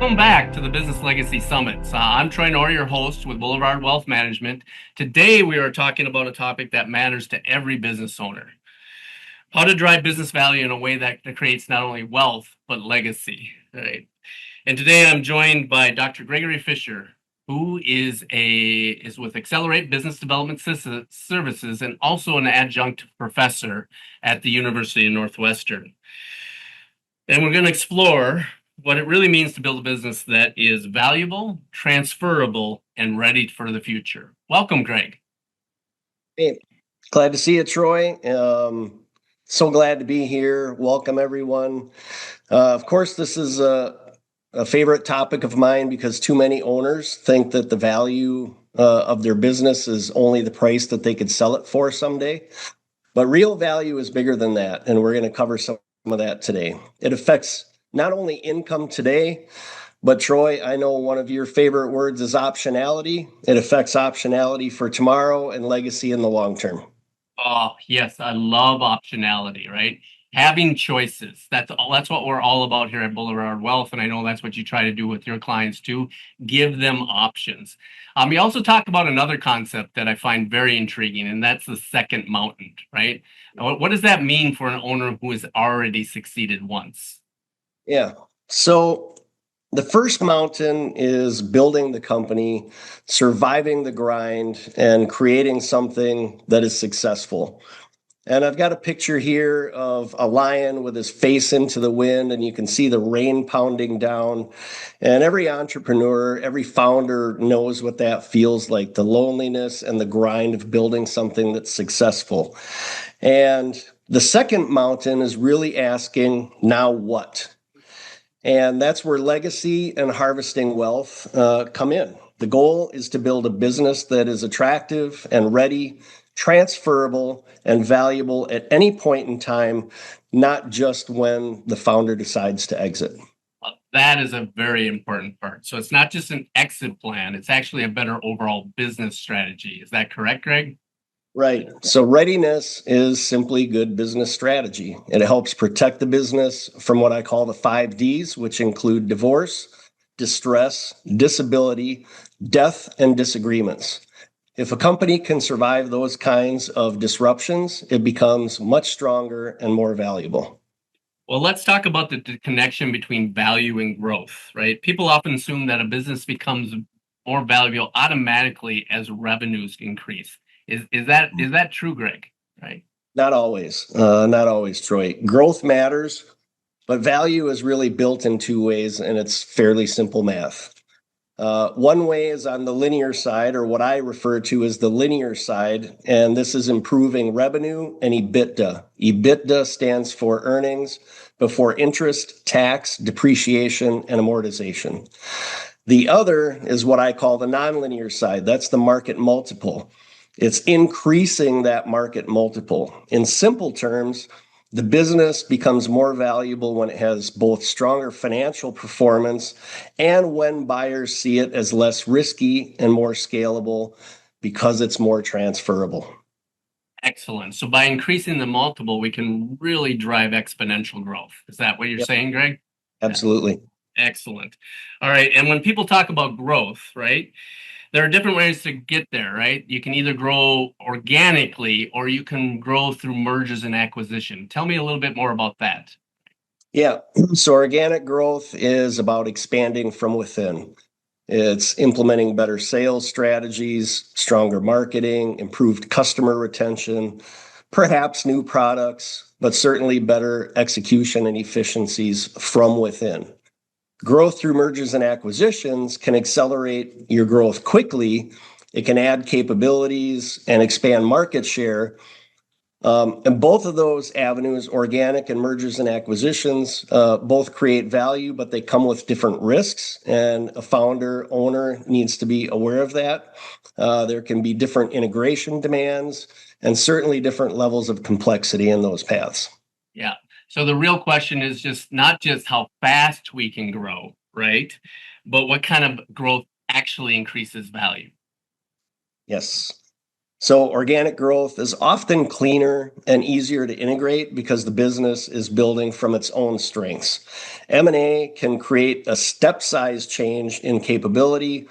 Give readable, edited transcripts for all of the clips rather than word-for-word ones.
Welcome back to the Business Legacy Summits. I'm Troy Noor, your host with Boulevard Wealth Management. Today, we are talking about a topic that matters to every business owner: how to drive business value in a way that creates not only wealth, but legacy. Right? And today, I'm joined by Dr. Gregory Fisher, who is with Accelerate Business Development Services and also an adjunct professor at the University of Northwestern. And we're going to explore what it really means to build a business that is valuable, transferable, and ready for the future. Welcome, Greg. Hey, glad to see you, Troy. So glad to be here. Welcome, everyone. Of course, this is a favorite topic of mine because too many owners think that the value of their business is only the price that they could sell it for someday. But real value is bigger than that, and we're going to cover some of that today. It affects not only income today, but Troy, I know one of your favorite words is optionality. It affects optionality for tomorrow and legacy in the long term. Oh, yes, I love optionality, right? Having choices. That's what we're all about here at Boulevard Wealth, and I know that's what you try to do with your clients too. Give them options. We also talk about another concept that I find very intriguing, and that's the second mountain, right? What does that mean for an owner who has already succeeded once? Yeah. So the first mountain is building the company, surviving the grind, and creating something that is successful. And I've got a picture here of a lion with his face into the wind, and you can see the rain pounding down. And every entrepreneur, every founder knows what that feels like, the loneliness and the grind of building something that's successful. And the second mountain is really asking, now what? And that's where legacy and harvesting wealth come in. The goal is to build a business that is attractive and ready, transferable, and valuable at any point in time, not just when the founder decides to exit. That is a very important part. So it's not just an exit plan, it's actually a better overall business strategy. Is that correct, Greg? Right. So readiness is simply good business strategy. It helps protect the business from what I call the 5 Ds, which include divorce, distress, disability, death, and disagreements. If a company can survive those kinds of disruptions, it becomes much stronger and more valuable. Well, let's talk about the connection between value and growth, right? People often assume that a business becomes more valuable automatically as revenues increase. Is that true, Greg? Right? Not always, Troy. Growth matters, but value is really built in 2 ways, and it's fairly simple math. One way is on the linear side, or what I refer to as the linear side, and this is improving revenue and EBITDA. EBITDA stands for earnings before interest, tax, depreciation, and amortization. The other is what I call the nonlinear side. That's the market multiple. It's increasing that market multiple. In simple terms, the business becomes more valuable when it has both stronger financial performance and when buyers see it as less risky and more scalable because it's more transferable. Excellent. So by increasing the multiple, we can really drive exponential growth. Is that what you're Yep, saying, Greg? absolutely. Excellent. All right. And when people talk about growth, right, there are different ways to get there, right? You can either grow organically or you can grow through mergers and acquisition. Tell me a little bit more about that. Yeah. So organic growth is about expanding from within. It's implementing better sales strategies, stronger marketing, improved customer retention, perhaps new products, but certainly better execution and efficiencies from within. Growth through mergers and acquisitions can accelerate your growth quickly. It can add capabilities and expand market share. And both of those avenues, organic and mergers and acquisitions, both create value, but they come with different risks. And a founder, owner needs to be aware of that. There can be different integration demands and certainly different levels of complexity in those paths. Yeah. So the real question is just not just how fast we can grow, right? But what kind of growth actually increases value. Yes. So organic growth is often cleaner and easier to integrate because the business is building from its own strengths. M&A can create a step-size change in capability,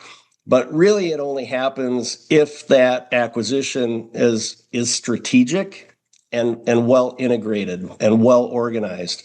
but really it only happens if that acquisition is strategic and well integrated and well organized.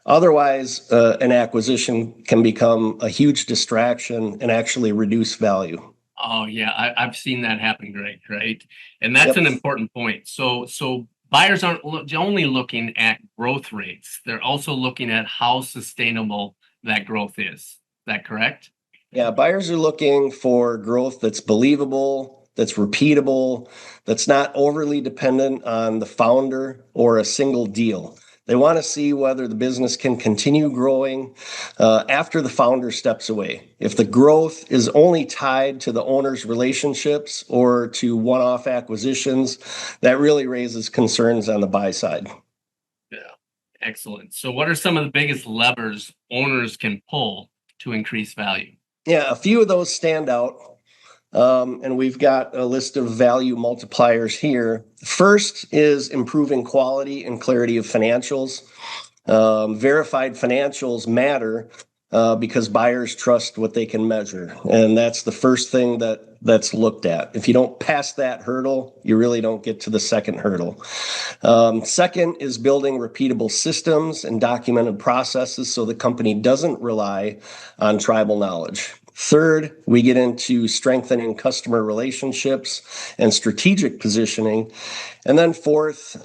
Otherwise, an acquisition can become a huge distraction and actually reduce value. Oh yeah, I've seen that happen, Greg, right? And that's Yep. an important point. So buyers aren't only looking at growth rates, they're also looking at how sustainable that growth is. Is that correct? Yeah, buyers are looking for growth that's believable, that's repeatable, that's not overly dependent on the founder or a single deal. They want to see whether the business can continue growing after the founder steps away. If the growth is only tied to the owner's relationships or to one-off acquisitions, that really raises concerns on the buy side. Yeah. Excellent. So what are some of the biggest levers owners can pull to increase value? Yeah, a few of those stand out. And we've got a list of value multipliers here. First is improving quality and clarity of financials. Verified financials matter because buyers trust what they can measure. And that's the first thing that's looked at. If you don't pass that hurdle, you really don't get to the second hurdle. Second is building repeatable systems and documented processes so the company doesn't rely on tribal knowledge. Third, we get into strengthening customer relationships and strategic positioning. And then fourth,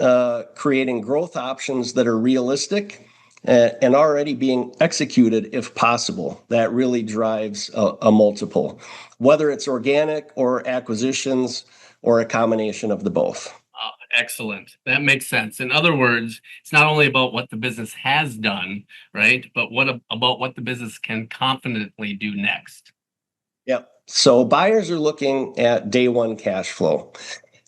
creating growth options that are realistic and already being executed if possible. That really drives a multiple, whether it's organic or acquisitions or a combination of the both. Excellent. That makes sense. In other words, it's not only about what the business has done, right? But about what the business can confidently do next. Yep. So buyers are looking at day one cash flow,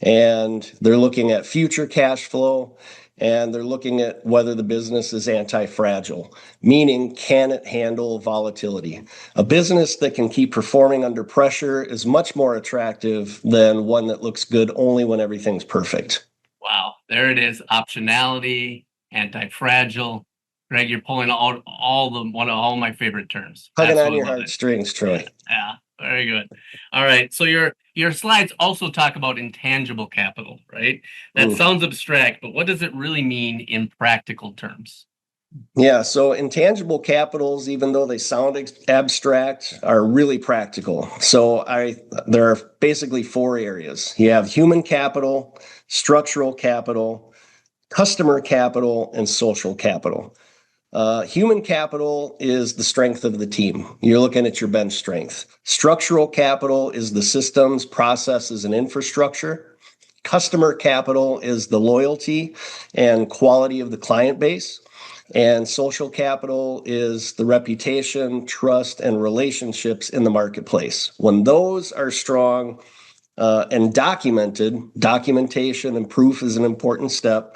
and they're looking at future cash flow, and they're looking at whether the business is anti-fragile, meaning can it handle volatility? A business that can keep performing under pressure is much more attractive than one that looks good only when everything's perfect. Wow, there it is. Optionality, anti-fragile. Greg, you're pulling out one of all my favorite terms. Hugging on Absolutely your love it. heartstrings, Troy. Yeah, very good. All right. So your slides also talk about intangible capital, right? That sounds abstract, but what does it really mean in practical terms? Yeah, so intangible capitals, even though they sound abstract, are really practical. There are basically four areas. You have human capital, structural capital, customer capital, and social capital. Human capital is the strength of the team. You're looking at your bench strength. Structural capital is the systems, processes, and infrastructure. Customer capital is the loyalty and quality of the client base. And social capital is the reputation, trust, and relationships in the marketplace. When those are strong and documentation and proof is an important step,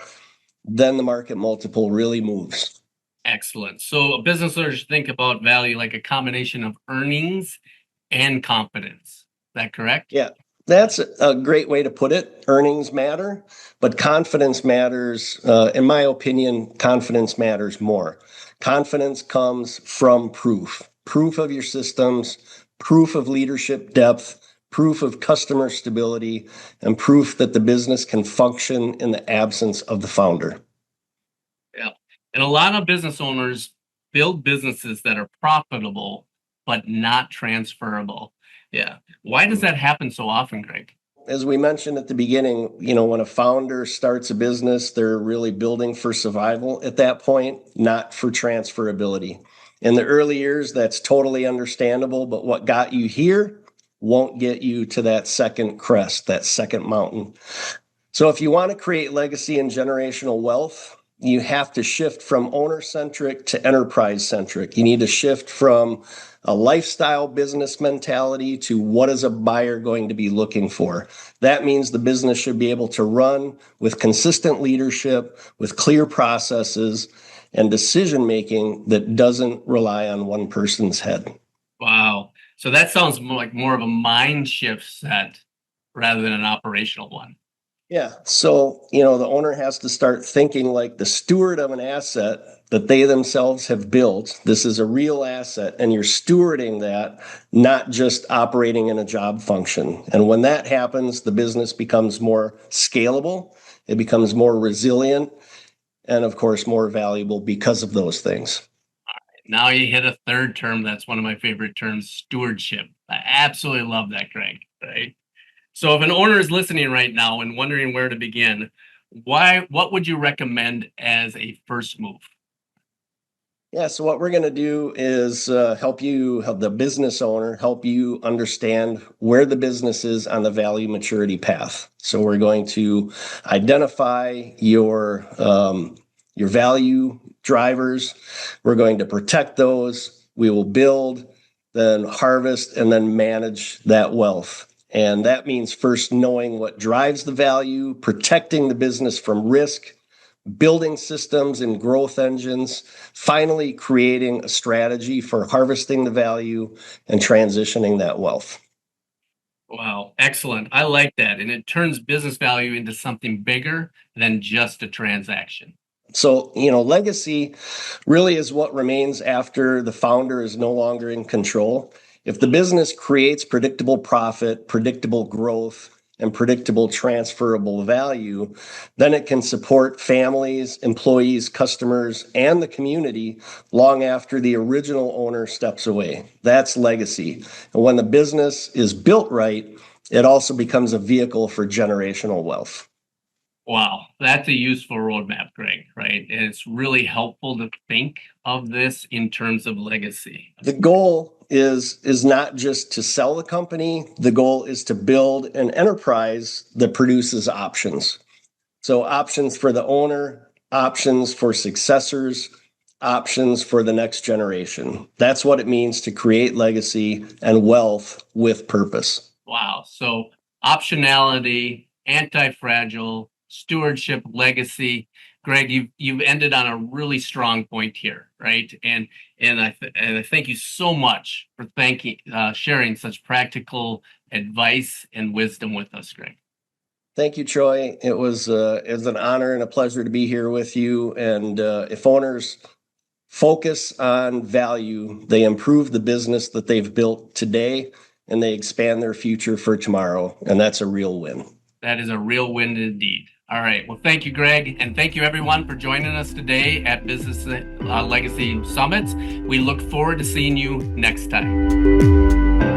then the market multiple really moves. Excellent. So a business owner should think about value like a combination of earnings and confidence. Is that correct? Yeah, that's a great way to put it. Earnings matter, but confidence matters. In my opinion, confidence matters more. Confidence comes from proof of your systems, proof of leadership depth, proof of customer stability, and proof that the business can function in the absence of the founder. Yeah. And a lot of business owners build businesses that are profitable, but not transferable. Yeah. Why does that happen so often, Greg? As we mentioned at the beginning, when a founder starts a business, they're really building for survival at that point, not for transferability. In the early years, that's totally understandable, but what got you here won't get you to that second crest, that second mountain. So if you want to create legacy and generational wealth, you have to shift from owner-centric to enterprise-centric. You need to shift from a lifestyle business mentality to what is a buyer going to be looking for. That means the business should be able to run with consistent leadership, with clear processes, and decision-making that doesn't rely on one person's head. Wow. So that sounds like more of a mind shift set rather than an operational one. Yeah. So, the owner has to start thinking like the steward of an asset that they themselves have built. This is a real asset, and you're stewarding that, not just operating in a job function. And when that happens, the business becomes more scalable, it becomes more resilient, and of course, more valuable because of those things. Now you hit a third term that's one of my favorite terms, stewardship. I absolutely love that, Greg. Right. So if an owner is listening right now and wondering where to begin, what would you recommend as a first move? Yeah, so what we're going to do is help the business owner, help you understand where the business is on the value maturity path. So we're going to identify your value drivers. We're going to protect those. We will build, then harvest, and then manage that wealth. And that means first knowing what drives the value, protecting the business from risk, building systems and growth engines, finally creating a strategy for harvesting the value and transitioning that wealth. Wow, excellent. I like that. And it turns business value into something bigger than just a transaction. So, legacy really is what remains after the founder is no longer in control. If the business creates predictable profit, predictable growth, and predictable transferable value, then it can support families, employees, customers, and the community long after the original owner steps away. That's legacy. And when the business is built right, it also becomes a vehicle for generational wealth. Wow, that's a useful roadmap, Greg, right? And it's really helpful to think of this in terms of legacy. The goal is not just to sell the company. The goal is to build an enterprise that produces options. So options for the owner, options for successors, options for the next generation. That's what it means to create legacy and wealth with purpose. Wow. So optionality, anti-fragile, stewardship, legacy. Greg, you've ended on a really strong point here, right? And I thank you so much for sharing such practical advice and wisdom with us, Greg. Thank you, Troy. It was an honor and a pleasure to be here with you. And if owners focus on value, they improve the business that they've built today, and they expand their future for tomorrow. And that's a real win. That is a real win indeed. All right. Well, thank you, Greg. And thank you, everyone, for joining us today at Business Legacy Summits. We look forward to seeing you next time.